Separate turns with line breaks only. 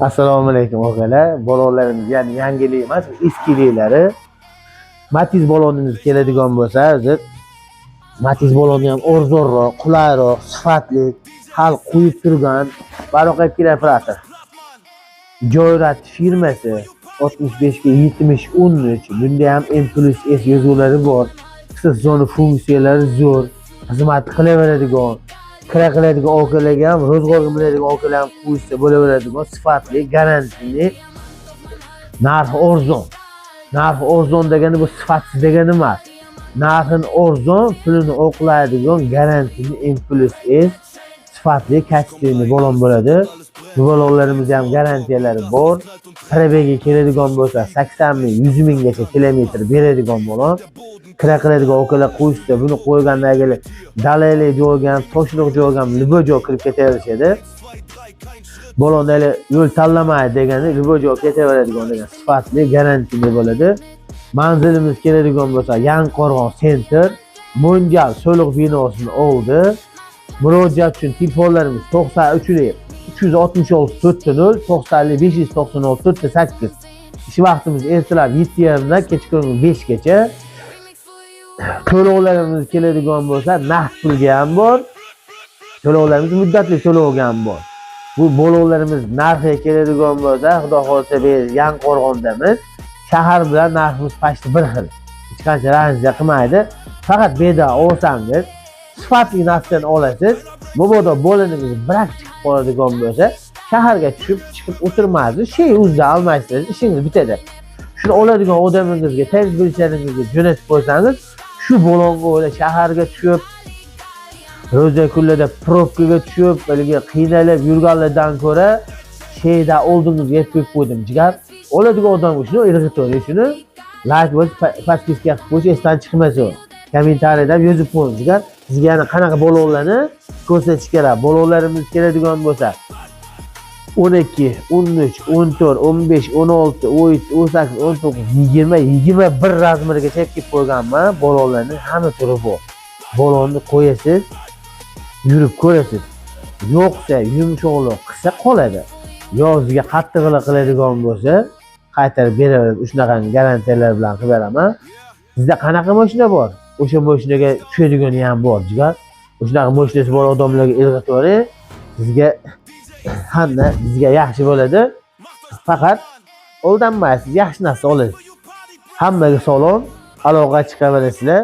Assalomu alaykum og'aylar. Balolarimiz ya'ni yangilik emas, eskiliklari. Matiz balonimiz keladigan bo'lsa, hozir Matiz baloni ham arzonroq, qulayroq, sifatli, hal qo'yib turgan baroqab kelayotir. Joyrat firmasi 65 ga 70 13. Bunda ham M+S yozuvlari bor. Qisqa zona funksiyalari zo'r, xizmat qilaveradigan, kira qiladigan okalarga ham, ro'zg'orga minadigan okalar ham qo'yishsa bo'laveradigan sifatli, garantili, narxi arzon. Narxi arzon degani bu sifatsiz degani emas. Narxini arzon, pulini oqlaydigan garantili M+S sifatli, kачественный balon bo'ladi. Bu balonlarimiz ham garantiyalari bor. Probegi keladigan bo'lsa 80 ming, 100 minggacha kilometr beradigan balon. Kira qiladigan okalar qo'yishsa, buni qo'ygandan keyin dalayli joyga ham, toshliq joyga ham, libo joy kirib ketaverishadi. Balonda yo'l tanlamaydi degani, libo joy ketaveradigan degan sifatli, garantiyali bo'ladi. Manzilimiz keladigan bo'lsa, Yangiqo'rg'on Center, Mondial soliq binosini oldi. Murojaat uchun telefonlarimiz 93 366 400 90 596 408. Ish vaqtimiz ertalab 7:30 dan kechqurun 5 gacha. To'lovlarimiz keladigan bo'lsa, naqd pulga ham bor. To'lovlarimiz muddatli to'lovga ham bor. Bu balonlarimiz narxi keladigan bo'lsa, xudo xolsa biz Yangiqo'rg'ondamiz. Shahar bilan narximiz pashti bir xil. Hech qancha razlika qilmaydi. Faqat beda olsangiz, sifatli narsadan olasiz. Mabodo bolaningiz birak chiqib qoladigan bo'lsa, shaharga chiqib o'tirmaysiz, o'zida almashtirasiz, ishingiz bitadi. Shuni oladigan odamingizga, tez bilishlaringizga jo'natib qo'ysangiz, shu balonga o'la shaharga tushib, ro'za kunlarda probkaga tushib, balki qiynalib yurganlardan ko'ra, oldingizga yetib qo'ydim, jigar. Oladigan odamga shuni irg'itib, shuni like va podpiska qilib qo'yish esdan chiqmasa, kommentariyada yozib qo'ying, jigar. Sizga yana qanaqa balonlarni ko'rsatish kerak? Balonlarimiz keladigan bo'lsa 12, 13, 14, 15, 16, 17, 18, 19, 20, 21 razmerigacha kelib qo'yganman. Balonlarning hamma turi bor. Balonni qo'yasiz, yurib ko'rasiz. Yo'qsa, yumshoqroq qilsa qoladi. Yozga qattiqroq qiladigan bo'lsa, qaytarib beraveradi. Shunaqa garantiyalar bilan qilib beraman. Sizda qanaqa mashina bor? O'sha mashinaga tushadigani ham bor, jigar. Shunaqa mashinasi bor odamlarga irg'itib yuboring. Sizga hamma bizga yaxshi bo'ladi. Faqat aldanmaysiz, yaxshi narsa olasiz. Hammaga salom, aloqa chiqaverasizlar.